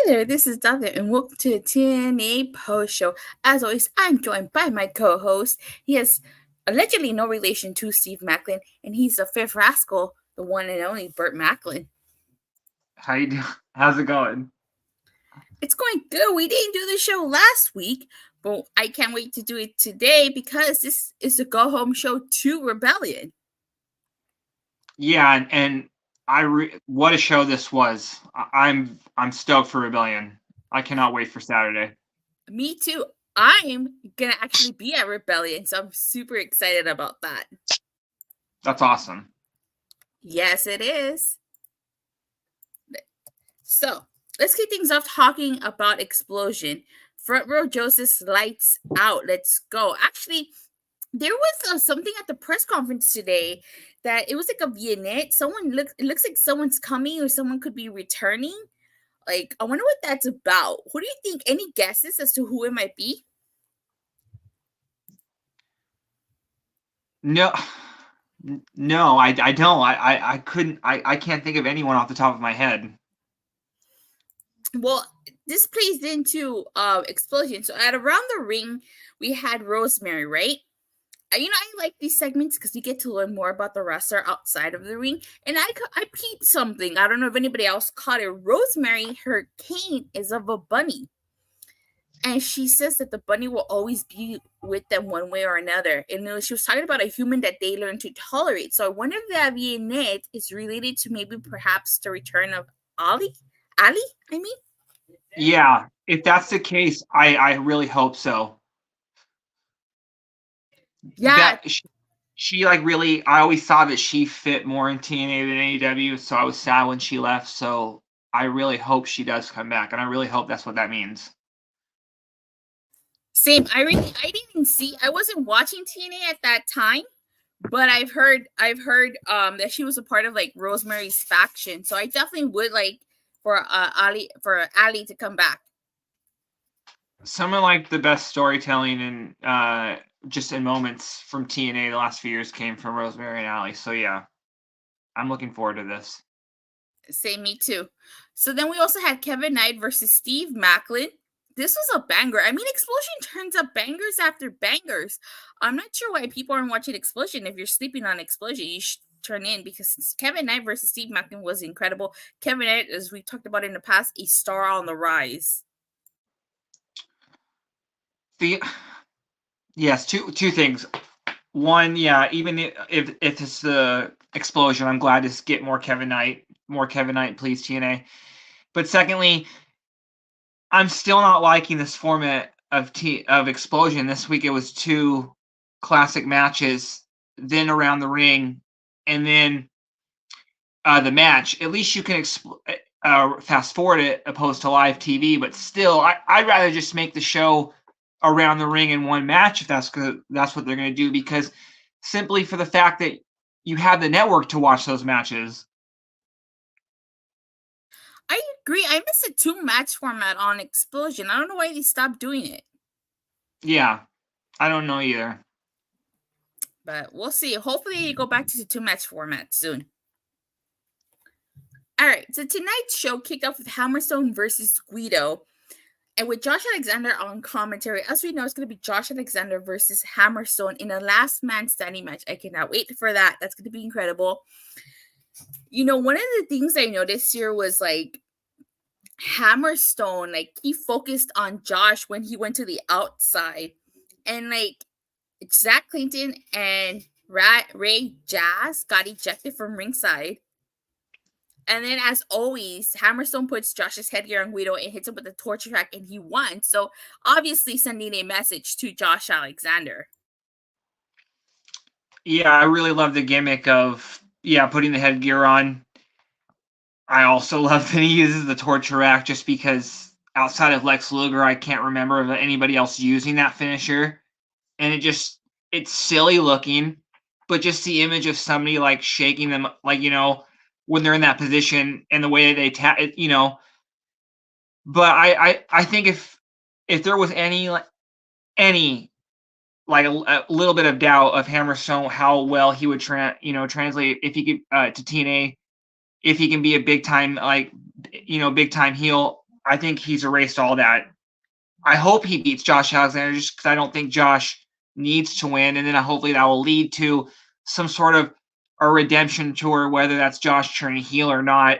There, this is Datila, and welcome to the TNA Post Show. As always, I'm joined by my co-host. He has allegedly no relation to Steve Macklin, and he's the fifth rascal, the one and only Burt Macklin. How you doing? How's it going? It's going good. We didn't do the show last week, but I can't wait to do it today because this is the go-home show to Rebellion. Yeah, and what a show this was. I'm stoked for Rebellion. I cannot wait for Saturday. Me too. I'm gonna actually be at Rebellion, so I'm super excited about that. That's awesome. Yes, it is. So let's kick things off talking about Explosion. Front Row Joseph's lights out. Let's go. Actually, there was something at the press conference today that it was like a vignette. It looks like someone's coming or someone could be returning. Like, I wonder what that's about. Who do you think? Any guesses as to who it might be? No, I don't. I couldn't. I can't think of anyone off the top of my head. Well, this plays into Explosion. So at Around the Ring, we had Rosemary, right? I like these segments because we get to learn more about the wrestler outside of the ring. And I peeped something. I don't know if anybody else caught it. Rosemary, her cane is of a bunny. And she says that the bunny will always be with them one way or another. And she was talking about a human that they learn to tolerate. So I wonder if that vignette is related to maybe perhaps the return of Ali? Yeah, if that's the case, I really hope so. Yeah. She like really, I always saw that she fit more in TNA than AEW, so I was sad when she left. So I really hope she does come back, and I really hope that's what that means. Same. I didn't see. I wasn't watching TNA at that time, but I've heard that she was a part of like Rosemary's faction. So I definitely would like for Ali to come back. Some of like the best storytelling and just in moments from TNA the last few years came from Rosemary and Ali. So yeah, I'm looking forward to this. Same, me too. So then we also had Kevin Knight versus Steve Macklin. This was a banger. I mean, Explosion turns up bangers after bangers. I'm not sure why people aren't watching Explosion. If you're sleeping on Explosion, you should turn in because Kevin Knight versus Steve Macklin was incredible. Kevin Knight, as we talked about in the past, a star on the rise. Yes, two things. One, yeah, even if it's the Explosion, I'm glad to get more Kevin Knight, please, TNA. But secondly, I'm still not liking this format of Explosion. This week it was 2 classic matches, then Around the Ring, and then the match. At least you can fast forward it opposed to live TV, but still, I'd rather just make the show Around the Ring in one match if that's what they're going to do, because simply for the fact that you have the network to watch those matches. I agree. I miss a 2-match format on Explosion. I don't know why they stopped doing it. Yeah, I don't know either. But we'll see. Hopefully they go back to the 2-match format soon. All right, so tonight's show kicked off with Hammerstone versus Guido. And with Josh Alexander on commentary, as we know, it's going to be Josh Alexander versus Hammerstone in a last man standing match. I cannot wait for that. That's going to be incredible. One of the things I noticed here was like Hammerstone, like he focused on Josh when he went to the outside. And like Zach Clinton and Ray Jazz got ejected from ringside. And then, as always, Hammerstone puts Josh's headgear on Guido and hits him with the torture track, and he won. So, obviously, sending a message to Josh Alexander. Yeah, I really love the gimmick of, putting the headgear on. I also love that he uses the torture rack just because outside of Lex Luger, I can't remember of anybody else using that finisher. And it's silly looking, but just the image of somebody like shaking them, like, when they're in that position and the way they tap it, But I think if there was any like a little bit of doubt of Hammerstone, how well he would translate if he could to TNA, if he can be a big time heel. I think he's erased all that. I hope he beats Josh Alexander just because I don't think Josh needs to win, and then hopefully that will lead to some sort of a redemption tour, whether that's Josh turning heel or not,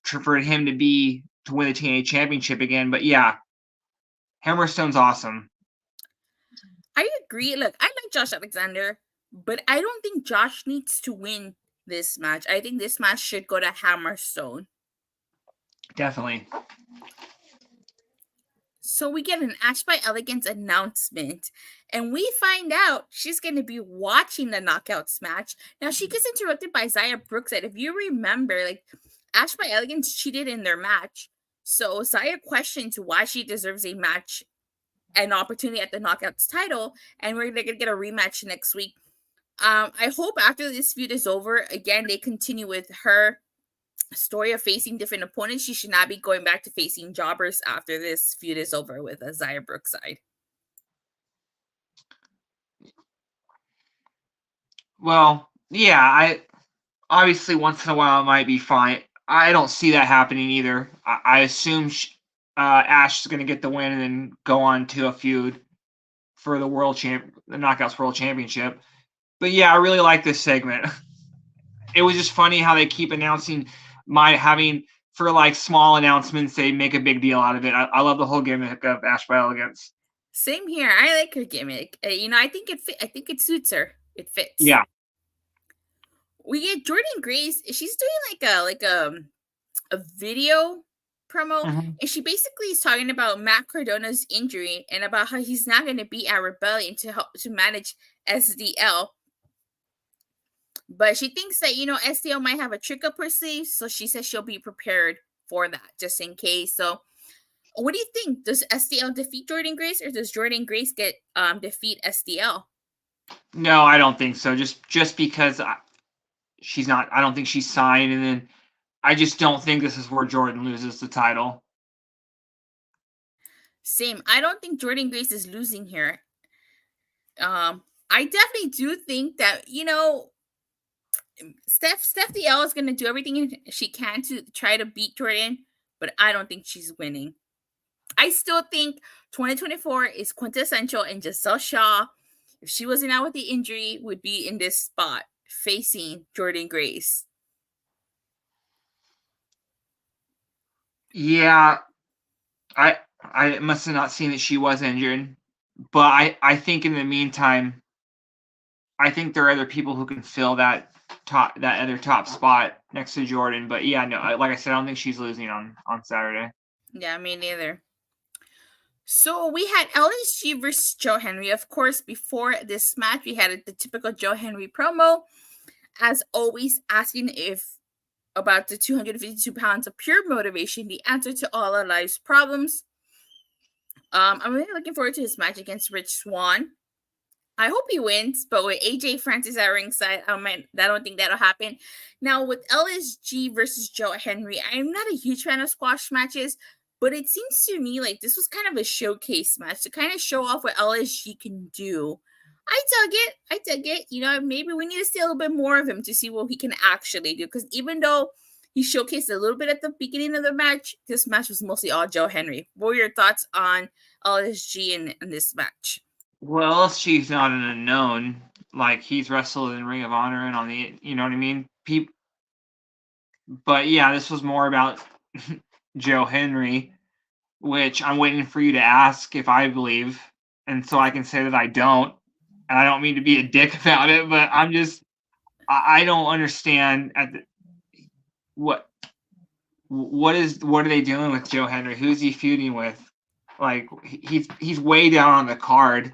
for him to win the TNA Championship again. But yeah, Hammerstone's awesome. I agree. Look, I like Josh Alexander, but I don't think Josh needs to win this match. I think this match should go to Hammerstone. Definitely. So we get an Ash by Elegance announcement, and we find out she's going to be watching the Knockouts match. Now, she gets interrupted by Zaya Brooks. And if you remember, like, Ash by Elegance cheated in their match. So Zaya questions why she deserves a match, an opportunity at the Knockouts title, and we're going to get a rematch next week. I hope after this feud is over, again, they continue with her story of facing different opponents. She should not be going back to facing jobbers after this feud is over with Zaya Brooks side. Well, yeah, I obviously once in a while it might be fine. I don't see that happening either. I assume Ash is going to get the win and then go on to a feud for the Knockouts World Championship. But yeah, I really like this segment. It was just funny how they keep announcing for like small announcements, they make a big deal out of it. I love the whole gimmick of Ash by Elegance. Same here. I like her gimmick. I think it suits her. It fits. Yeah. We get Jordan Grace. She's doing like a video promo, and she basically is talking about Matt Cardona's injury and about how he's not going to be at Rebellion to help to manage SDL. But she thinks that, SDL might have a trick up her sleeve, so she says she'll be prepared for that, just in case. So, what do you think? Does SDL defeat Jordan Grace, or does Jordan Grace defeat SDL? No, I don't think so. Just because she's not, I don't think she's signed, and then I just don't think this is where Jordan loses the title. Same. I don't think Jordan Grace is losing here. I definitely do think that, Steph DL is going to do everything she can to try to beat Jordan, but I don't think she's winning. I still think 2024 is quintessential, and Giselle Shaw, if she wasn't out with the injury, would be in this spot facing Jordan Grace. Yeah, I must have not seen that she was injured, but I think in the meantime, I think there are other people who can fill that other top spot next to Jordan. But yeah, no, like I said, I don't think she's losing on Saturday. Yeah, me neither. So we had LSG versus Joe Henry. Of course, before this match, we had the typical Joe Henry promo, as always, asking about the 252 pounds of pure motivation, the answer to all our life's problems. I'm really looking forward to his match against Rich Swann. I hope he wins, but with AJ Francis at ringside, I don't think that'll happen. Now, with LSG versus Joe Henry, I'm not a huge fan of squash matches, but it seems to me like this was kind of a showcase match to kind of show off what LSG can do. I dug it. Maybe we need to see a little bit more of him to see what he can actually do, because even though he showcased a little bit at the beginning of the match, this match was mostly all Joe Henry. What were your thoughts on LSG in this match? Well, LSG's not an unknown. Like, he's wrestled in Ring of Honor and on the, you know what I mean? But yeah, this was more about Joe Henry, which I'm waiting for you to ask if I believe, and so I can say that I don't. And I don't mean to be a dick about it, but I don't understand what are they doing with Joe Henry? Who's he feuding with? Like, he's way down on the card.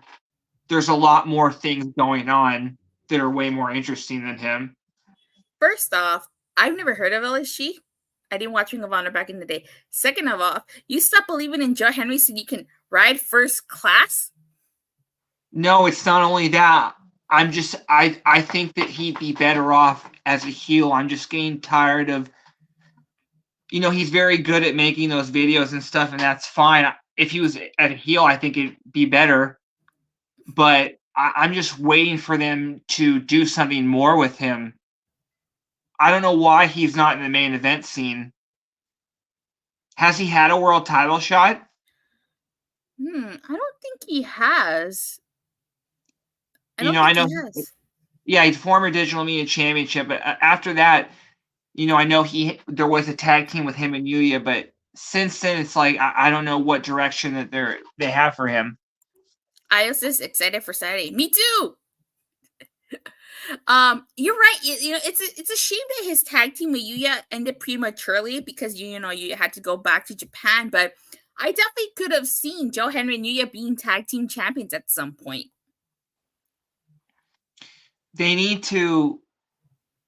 There's a lot more things going on that are way more interesting than him. First off, I've never heard of LSG. I didn't watch Ring of Honor back in the day. Second of all, you stop believing in Joe Henry so you can ride first class? No, it's not only that. I think that he'd be better off as a heel. I'm just getting tired of, he's very good at making those videos and stuff, and that's fine. If he was at a heel, I think it'd be better. But I'm just waiting for them to do something more with him. I don't know why he's not in the main event scene. Has he had a world title shot? I don't think he has. I I think know. he has. Yeah, he's former Digital Media Championship, but after that, I know there was a tag team with him and Yuya, but since then it's like I don't know what direction that they have for him. I was just excited for Saturday. Me too. You're right. It's a shame that his tag team with Yuya ended prematurely because you had to go back to Japan. But I definitely could have seen Joe Henry and Yuya being tag team champions at some point. They need to,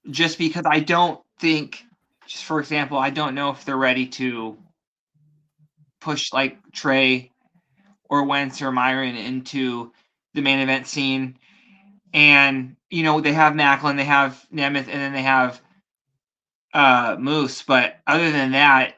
just because I don't think, just for example, I don't know if they're ready to push like Trey or Wentz or Myron into the main event scene. And they have Macklin, they have Nemeth, and then they have Moose. But other than that,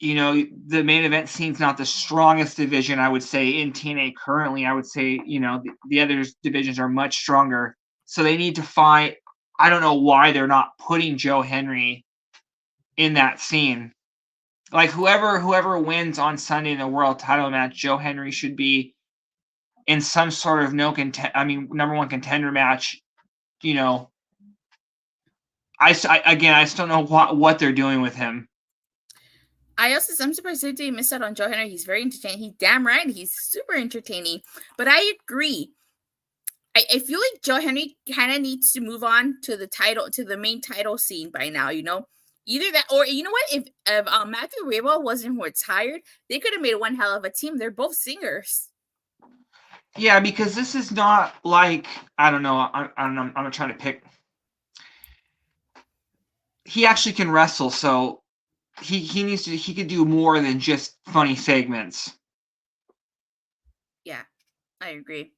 the main event scene's not the strongest division, I would say, in TNA currently. I would say, the other divisions are much stronger. So they need to find, I don't know why they're not putting Joe Henry in that scene. Like whoever wins on Sunday in the world title match, Joe Henry should be in some sort of number one contender match. I still don't know what they're doing with him. I'm surprised they missed out on Joe Henry. He's very entertaining. He's damn right. He's super entertaining. But I agree. I feel like Joe Henry kind of needs to move on to the main title scene by now. Either that, or you know what? If Matthew Rebo wasn't retired, they could have made one hell of a team. They're both singers. Yeah, because this is not like, I don't know. I'm not trying to pick. He actually can wrestle, so he could do more than just funny segments. Yeah, I agree.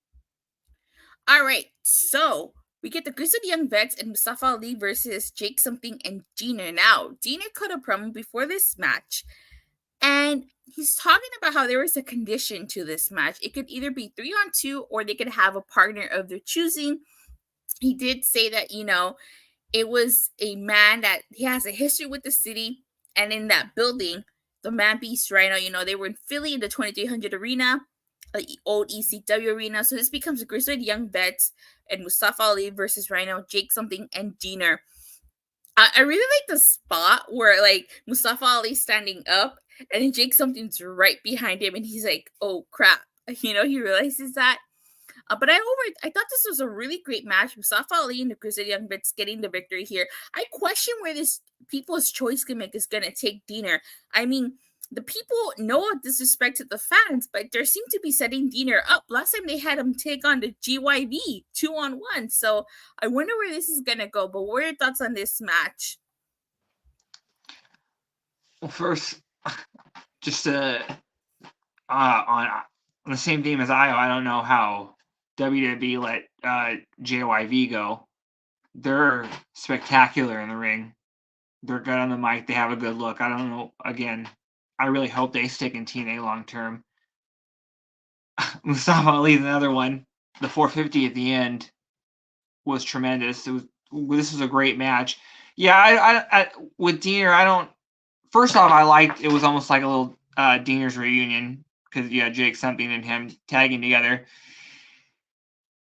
All right, so we get the Grizzled Young Vets and Mustafa Ali versus Jake Something and Gina. Now, Gina cut a promo before this match, and he's talking about how there was a condition to this match. It could either be 3-on-2 or they could have a partner of their choosing. He did say that, it was a man that he has a history with the city, and in that building, the Man Beast Rhino, they were in Philly in the 2300 arena, the old ECW arena. So this becomes a Grizzled Young Vets and Mustafa Ali versus Rhino, Jake Something, and Gina. I really like the spot where like Mustafa Ali's standing up and Jake Something's right behind him, and he's like, "Oh crap!" He realizes that. But I thought this was a really great match. Mustafa Ali and the Grizzled Young Vets getting the victory here. I question where this People's Choice gimmick is going to take Diener. I mean, the people know disrespect to the fans, but they seem to be setting Diener up. Last time they had him take on the GYV 2-on-1. So I wonder where this is going to go. But what are your thoughts on this match? Well, first, just on the same theme as I don't know how WWE let JYV go. They're spectacular in the ring. They're good on the mic. They have a good look. I don't know. Again, I really hope they stick in TNA long term. Mustafa Ali, another one. The 450 at the end was tremendous. This was a great match. Yeah, I with Diener, I don't. First off, I liked it was almost like a little Diener's reunion because Jake Something and him tagging together.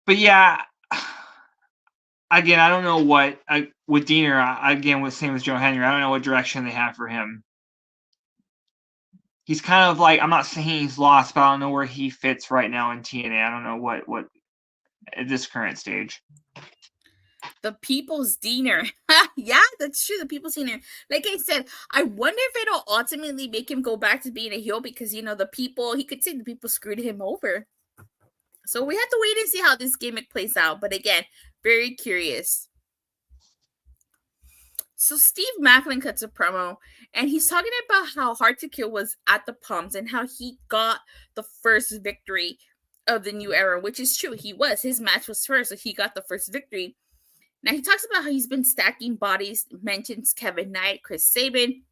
But yeah, again, I don't know what with Diener. Again, with same as Joe Henry, I don't know what direction they have for him. He's kind of like, I'm not saying he's lost, but I don't know where he fits right now in TNA. I don't know what at this current stage. The People's Diener. Yeah, that's true. The People's Diener. Like I said, I wonder if it'll ultimately make him go back to being a heel because, the people, he could say the people screwed him over. So we have to wait and see how this gimmick plays out. But again, very curious. So Steve Macklin cuts a promo, and he's talking about how Hard to Kill was at the Pumps and how he got the first victory of the new era, which is true. He was. His match was first, so he got the first victory. Now he talks about how he's been stacking bodies, mentions Kevin Knight, Chris Sabin,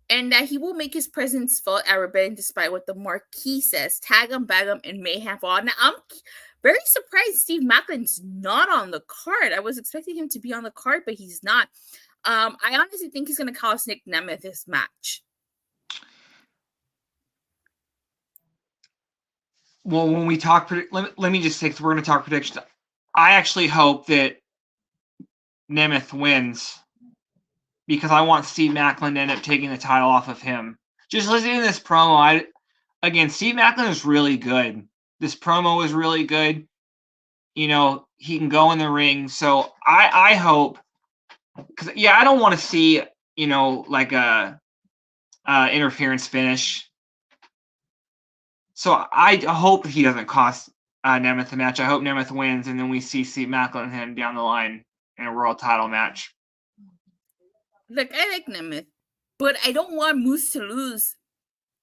and that he will make his presence felt at Rebellion despite what the marquee says. Tag him, bag him, and mayhem fall. Now I'm very surprised Steve Macklin's not on the card. I was expecting him to be on the card, but he's not. I honestly think he's going to cost Nick Nemeth this match. well, when we talk, let me just say, because we're going to talk predictions. I actually hope that Nemeth wins because I want Steve Macklin to end up taking the title off of him. Just listening to this promo, Steve Macklin is really good. This promo is really good. You know, he can go in the ring. So I hope, because I don't want to see, you know, like a interference finish. So I hope he doesn't cost Nemeth the match. I hope Nemeth wins, and then we see Steve Macklin and him down the line in a world title match. Look, I like Nemeth, but I don't want Moose to lose.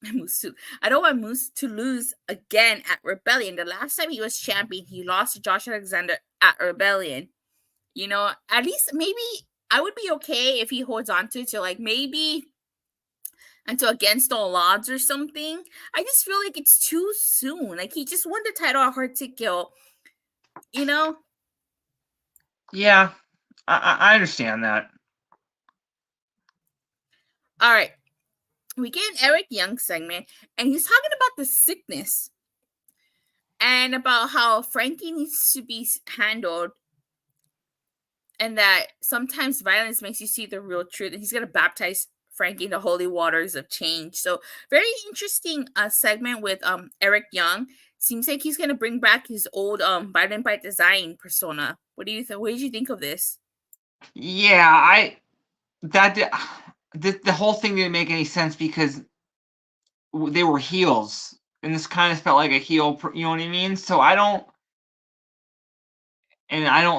I don't want Moose to lose again at Rebellion. The last time he was champion, he lost to Josh Alexander at Rebellion. You know, at least maybe I would be okay if he holds on to it till like maybe until Against All Odds or something. I just feel like it's too soon. Like he just won the title at Hard to Kill. You know? Yeah, I understand that. All right. We get an Eric Young segment, and he's talking about the sickness and about how Frankie needs to be handled, and that sometimes violence makes you see the real truth. And he's going to baptize Frankie in the holy waters of change. So very interesting segment with Eric Young. Seems like he's going to bring back his old Violent by Design persona. What do you think? What did you think of this? Yeah, the whole thing didn't make any sense because they were heels, and this kind of felt like a heel. You know what I mean? So I don't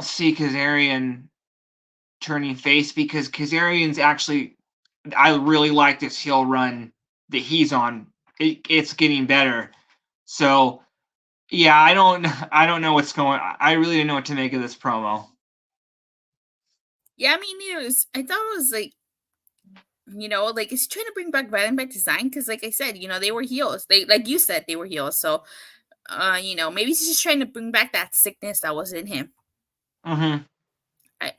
see Kazarian turning face because Kazarian's actually. I really like this heel run that he's on. It's getting better. So yeah, I don't know what's going. I really didn't know what to make of this promo. Yeah, I mean, I thought it was like, you know, like it's trying to bring back Violent by Design because, like I said, you know, they were heels. They, like you said, they were heels. So, you know, maybe he's just trying to bring back that sickness that was in him. Mm-hmm. Right.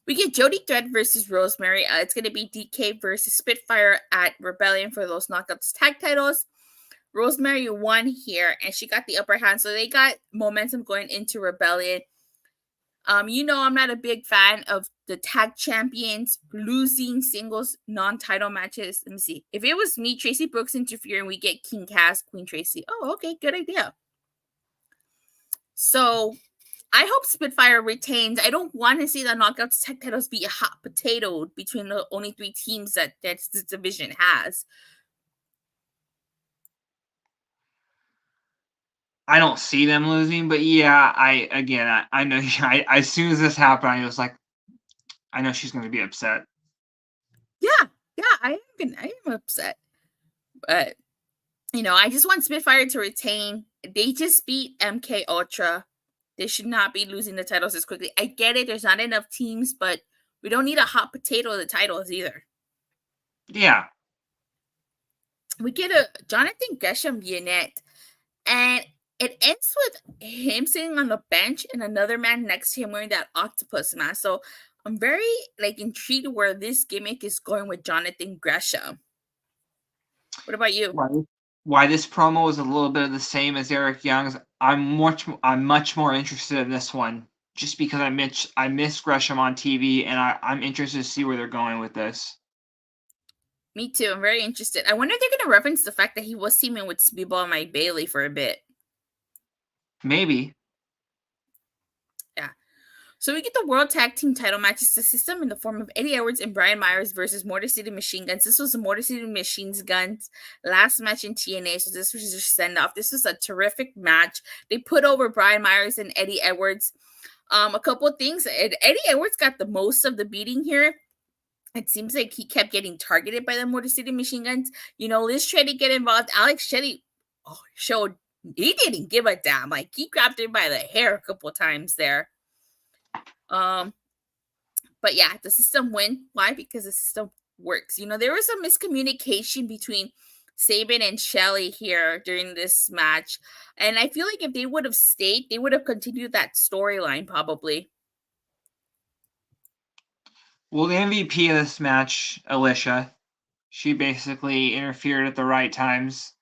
We get Jody Thread versus Rosemary. It's going to be DK versus Spitfire at Rebellion for those Knockouts tag titles. Rosemary won here, and she got the upper hand, so they got momentum going into Rebellion. You know, I'm not a big fan of the tag champions losing singles non-title matches. Let me see. If it was me, Tracy Brooks interfering, we get King Cass, Queen Tracy. Oh, okay, good idea. So I hope Spitfire retains. I don't want to see the Knockouts tag titles be a hot potato between the only 3 teams that this division has. I don't see them losing, but yeah, I know. As soon as this happened, I was like, I know she's going to be upset. Yeah, I am upset, but you know, I just want Spitfire to retain. They just beat MK Ultra. They should not be losing the titles as quickly. I get it. There's not enough teams, but we don't need a hot potato of the titles either. Yeah. We get a Jonathan Gresham vignette, and it ends with him sitting on the bench and another man next to him wearing that octopus mask. So I'm very intrigued where this gimmick is going with Jonathan Gresham. What about you? Why this promo is a little bit of the same as Eric Young's? I'm much more interested in this one just because I miss Gresham on TV, and I'm interested to see where they're going with this. Me too. I'm very interested. I wonder if they're going to reference the fact that he was teaming with Speedball and Mike Bailey for a bit. Maybe. Yeah. So we get the World Tag Team title matches to system in the form of Eddie Edwards and Brian Myers versus Motor City Machine Guns. This was the Motor City Machine Guns last match in TNA, so this was their send-off. This was a terrific match. They put over Brian Myers and Eddie Edwards. A couple of things. Eddie Edwards got the most of the beating here. It seems like he kept getting targeted by the Motor City Machine Guns. You know, Liz tried to get involved. Alex Shelley showed he didn't give a damn. Like, he grabbed him by the hair a couple times there. But yeah, the system win. Why? Because the system works. You know, there was some miscommunication between Sabin and Shelley here during this match. And I feel like if they would have stayed, they would have continued that storyline probably. Well, the MVP of this match, Alicia, she basically interfered at the right times.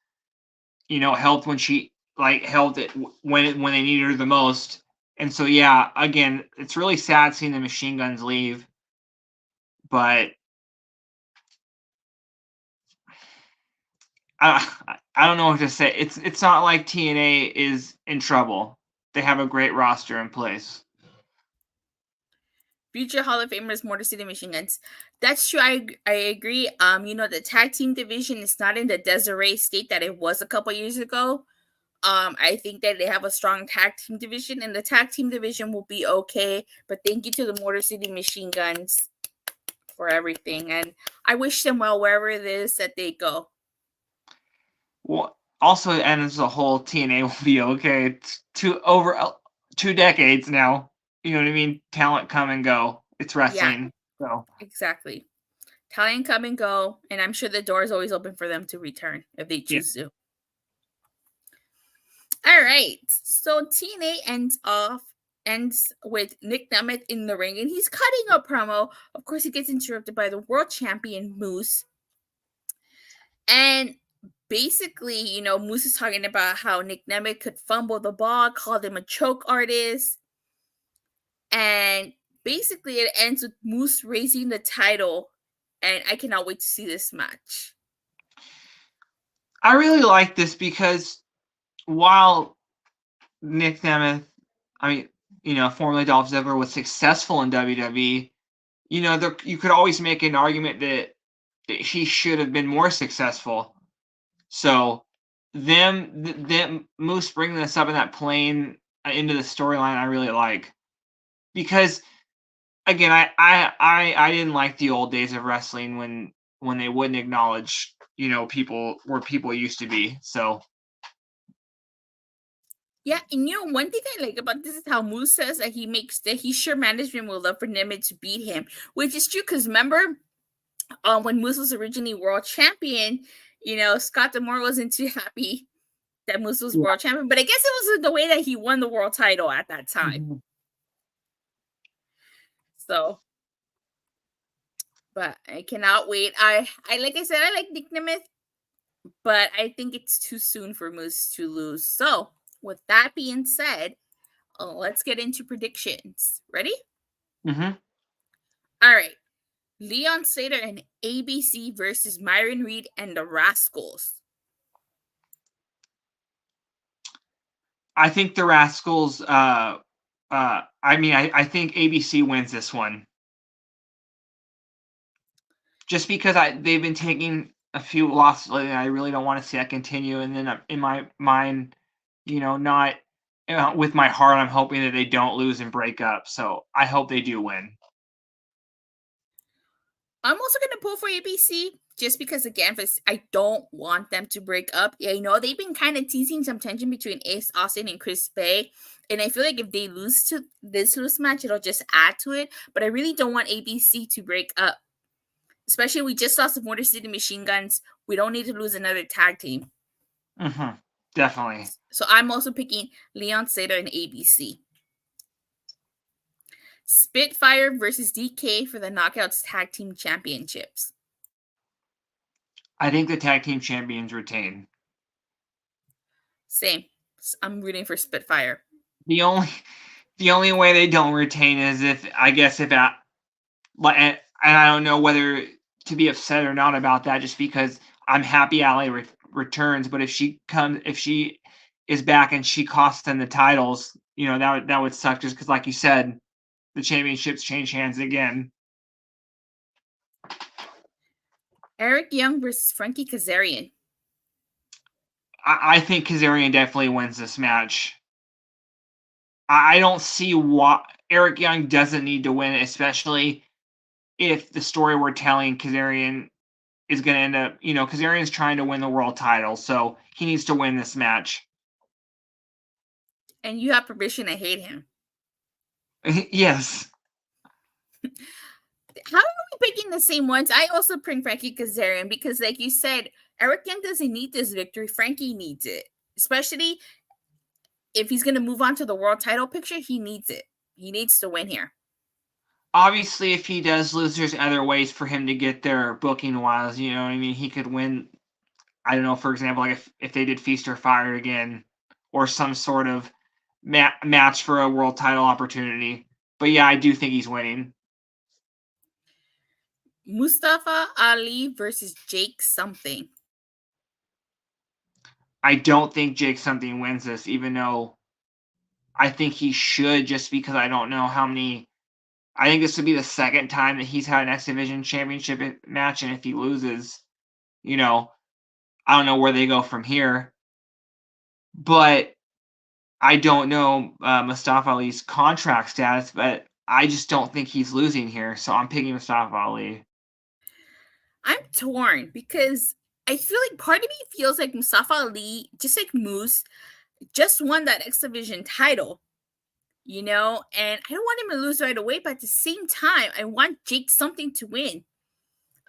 You know, helped when she like held it when they needed her the most. And so yeah, again, it's really sad seeing the Machine Guns leave, but I don't know what to say. It's not like TNA is in trouble. They have a great roster in place. Future Hall of Famers, Motor City Machine Guns. That's true. I agree. The tag team division is not in the disarray state that it was a couple years ago. I think that they have a strong tag team division, and the tag team division will be okay. But thank you to the Motor City Machine Guns for everything, and I wish them well wherever it is that they go. Well, also, and as a whole, TNA will be okay. It's over 2 decades now. You know what I mean? Talent come and go. It's wrestling. Yeah, so exactly. Talent come and go, and I'm sure the door is always open for them to return if they choose to. All right. So TNA ends with Nick Nemeth in the ring, and he's cutting a promo. Of course, he gets interrupted by the world champion Moose. And basically, Moose is talking about how Nick Nemeth could fumble the ball, called him a choke artist. And basically, it ends with Moose raising the title, and I cannot wait to see this match. I really like this because while Nick Nemeth, formerly Dolph Ziggler, was successful in WWE, you could always make an argument that he should have been more successful. So them Moose bringing this up in that plane into the storyline, I really like, because again, I didn't like the old days of wrestling when they wouldn't acknowledge people where people used to be. So yeah, and one thing I like about this is how Moose says that he's sure management will love for Nemeth to beat him, which is true because remember, when Moose was originally world champion, Scott D'Amore wasn't too happy that Moose was world champion, but I guess it was the way that he won the world title at that time. Mm-hmm. So, but I cannot wait. I like I said, I like Nick Nemeth, but I think it's too soon for Moose to lose. So, with that being said, let's get into predictions. Ready? Mm-hmm. All right. Leon Slater and ABC versus Myron Reed and the Rascals. I think the Rascals. I think ABC wins this one. Just because they've been taking a few losses lately, and I really don't want to see that continue. And then in my mind, not with my heart, I'm hoping that they don't lose and break up. So I hope they do win. I'm also going to pull for ABC just because, again, I don't want them to break up. Yeah, they've been kind of teasing some tension between Ace Austin and Chris Bay. And I feel like if they lose to this match, it'll just add to it. But I really don't want ABC to break up. Especially, we just lost the Motor City Machine Guns. We don't need to lose another tag team. Mm-hmm. Definitely. So I'm also picking Leon Slater and ABC. Spitfire versus DK for the Knockouts Tag Team Championships. I think the Tag Team Champions retain. Same. I'm rooting for Spitfire. The only way they don't retain is if and I don't know whether to be upset or not about that, just because I'm happy Allie returns, but if she is back and she costs them the titles, that would suck, just because, like you said, the championships change hands again. Eric Young versus Frankie Kazarian. I think Kazarian definitely wins this match. I don't see why Eric Young doesn't need to win, especially if the story we're telling, Kazarian is going to end up, Kazarian's trying to win the world title, so he needs to win this match. And you have permission to hate him. Yes. How are we picking the same ones? I also pick Frankie Kazarian because, like you said, Eric Young doesn't need this victory. Frankie needs it. Especially if he's going to move on to the world title picture, he needs it. He needs to win here. Obviously, if he does lose, there's other ways for him to get there booking-wise. He could win, I don't know, for example, like if they did Feast or Fire again, or some sort of match for a world title opportunity. But yeah, I do think he's winning. Mustafa Ali versus Jake something. I don't think Jake something wins this, even though I think he should, just because I don't know how many. I think this would be the second time that he's had an X Division championship match, and if he loses, I don't know where they go from here. But I don't know Mustafa Ali's contract status, but I just don't think he's losing here, so I'm picking Mustafa Ali. I'm torn because I feel like part of me feels like Mustafa Ali, just like Moose, just won that X Division title, and I don't want him to lose right away, but at the same time, I want Jake something to win.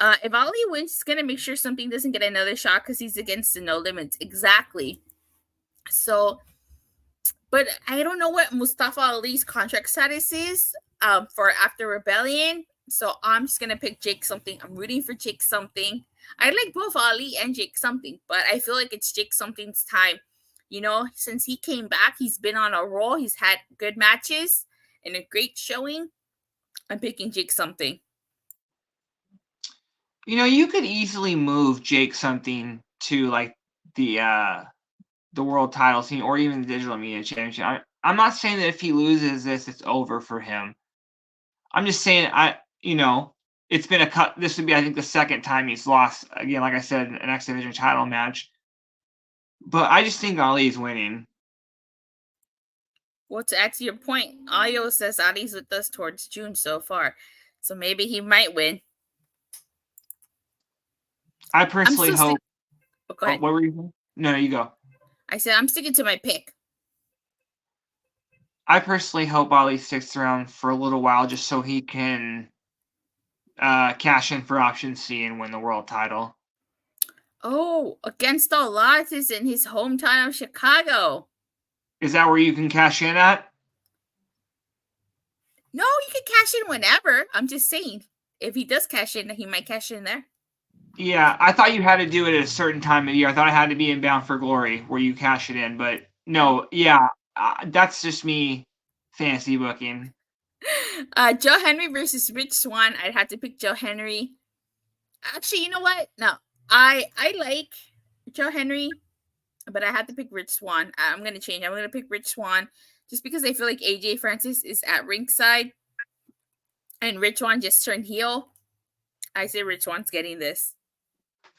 If Ali wins, he's going to make sure something doesn't get another shot because he's against the No Limits. Exactly. So, but I don't know what Mustafa Ali's contract status is for after Rebellion. So I'm just going to pick Jake something. I'm rooting for Jake something. I like both Ali and Jake something, but I feel like it's Jake something's time. Since he came back, he's been on a roll. He's had good matches and a great showing. I'm picking Jake something. You could easily move Jake something to like the world title scene or even the digital media championship. I'm not saying that if he loses this, it's over for him. I'm just saying it's been this would be, I think, the second time he's lost, again, like I said, an X Division title match. But I just think Ali's winning. Well, to add to your point, Ayo says Ali's with us towards June so far. So maybe he might win. I personally hope. Go ahead. What were you saying? No, you go. I said I'm sticking to my pick. I personally hope Ali sticks around for a little while just so he can cash in for Option C and win the world title. Oh, against all odds is in his hometown of Chicago. Is that where you can cash in at? No, you can cash in whenever. I'm just saying, if he does cash in, he might cash in there. Yeah, I thought you had to do it at a certain time of year. I thought I had to be in Bound for Glory where you cash it in, but no, yeah, that's just me fantasy booking. Joe Henry versus Rich Swann. I'd have to pick Joe Henry. Actually, you know what? No, I like Joe Henry, but I had to pick Rich Swann. I'm gonna change. I'm gonna pick Rich Swann just because I feel like AJ Francis is at ringside, and Rich Swann just turned heel. I say Rich Swann's getting this.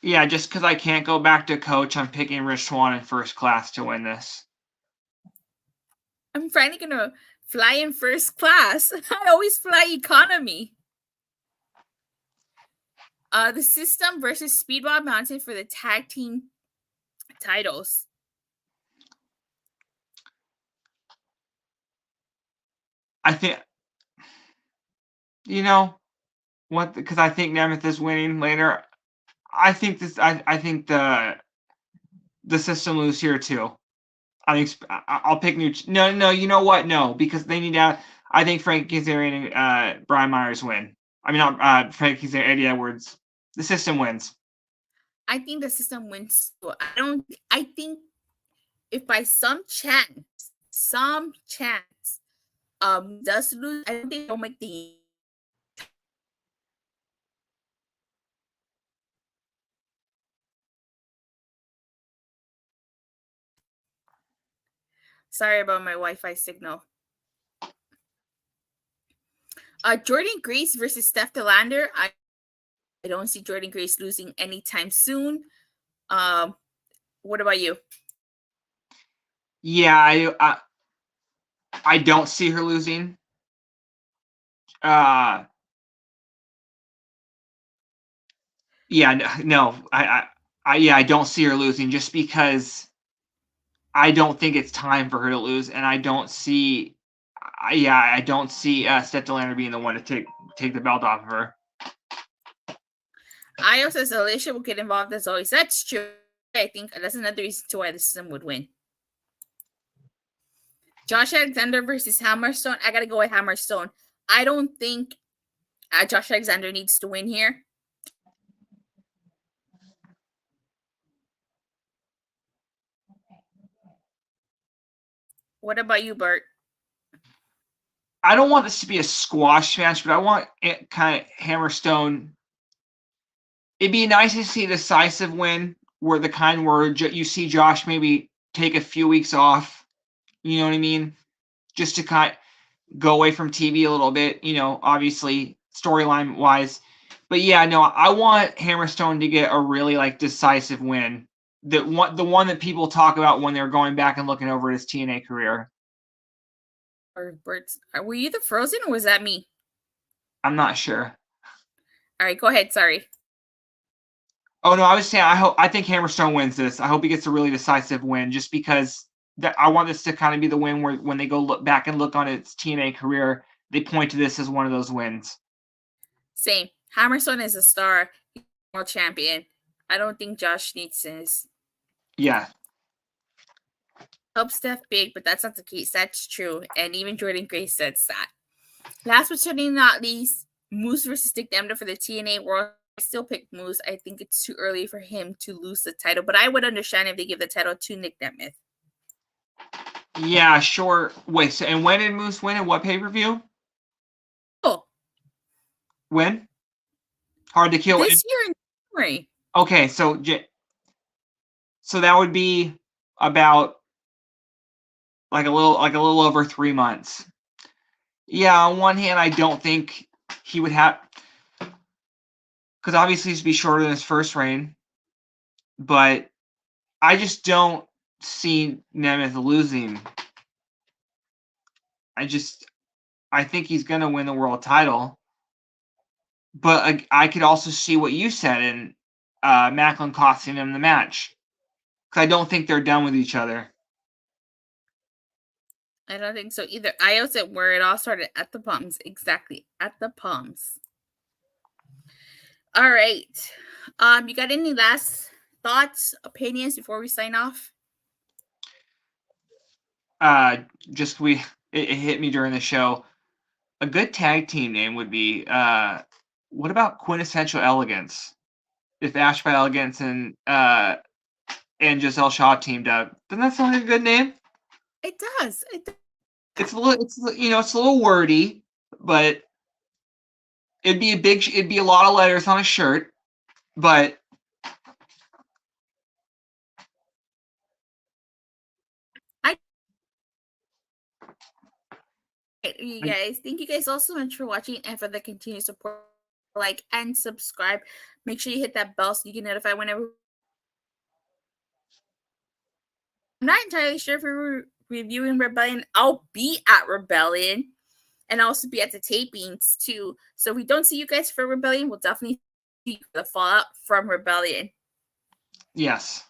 Yeah, just because I can't go back to coach, I'm picking Rich Swann in first class to win this. I'm finally gonna fly in first class. I always fly economy. The System versus Speedball Mountain for the tag team titles. I think, what? Because I think Nemeth is winning later. I think this. I think the System lose here too. I'll pick new. No. You know what? No, because they need to. I think Frank Kazarian and Brian Myers win. I mean, not Frank Kazarian, Eddie Edwards. The System wins. I think the System wins. I think if by some chance, does lose, I don't think they'll make the. Sorry about my Wi-Fi signal. Jordan Grace versus Steph DeLander. I don't see Jordan Grace losing anytime soon. What about you? Yeah, I don't see her losing. Yeah, no, I don't see her losing just because I don't think it's time for her to lose, and I don't see Steph DeLander being the one to take the belt off of her. Io says Alicia will get involved as always. That's true. I think that's another reason to why the System would win. Josh Alexander versus Hammerstone. I gotta go with Hammerstone. I don't think Josh Alexander needs to win here. What about you, Burt? I don't want this to be a squash match, but I want it kind of Hammerstone. It'd be nice to see a decisive win, where the kind where you see Josh maybe take a few weeks off. You know what I mean? Just to kind of go away from TV a little bit. You know, obviously storyline wise. But yeah, no, I want Hammerstone to get a really like decisive win. The one that people talk about when they're going back and looking over his TNA career. Or Burt's? Were you the Frozen, or was that me? I'm not sure. All right, go ahead. Sorry. Oh no, I was saying I think Hammerstone wins this. I hope he gets a really decisive win, just because I want this to kind of be the win where when they go look back and look on its TNA career, they point to this as one of those wins. Same. Hammerstone is a star, world champion. I don't think Josh needs this. Yeah. Help Steph big, but that's not the case. That's true. And even Jordan Grace says that. Last but certainly not least, Moose versus Nick Nemeth for the TNA World. I still pick Moose. I think it's too early for him to lose the title, but I would understand if they give the title to Nick Nemeth. Yeah, sure. Wait, so, and when did Moose win and what pay-per-view? Oh. When? Hard to Kill. This year in January. Okay, so that would be about like a little over 3 months. Yeah, on one hand, I don't think he would have, because obviously he's be shorter than his first reign, but I just don't see Nemeth losing. I think he's gonna win the world title, but I could also see what you said in Macklin costing him the match, because I don't think they're done with each other. I don't think so either. I also said where it all started, at the Palms. Exactly, at the Palms. All right. You got any last thoughts, opinions before we sign off? It hit me during the show. A good tag team name would be what about Quintessential Elegance? If Ash by Elegance and Giselle Shaw teamed up, doesn't that sound like a good name? It does. It's a little wordy, but it'd be a lot of letters on a shirt, but you guys, thank you guys all so much for watching and for the continued support. Like and subscribe. Make sure you hit that bell so you get notified whenever. I'm not entirely sure if we're reviewing Rebellion. I'll be at Rebellion and I'll also be at the tapings too. So if we don't see you guys for Rebellion, we'll definitely see the fallout from Rebellion. Yes.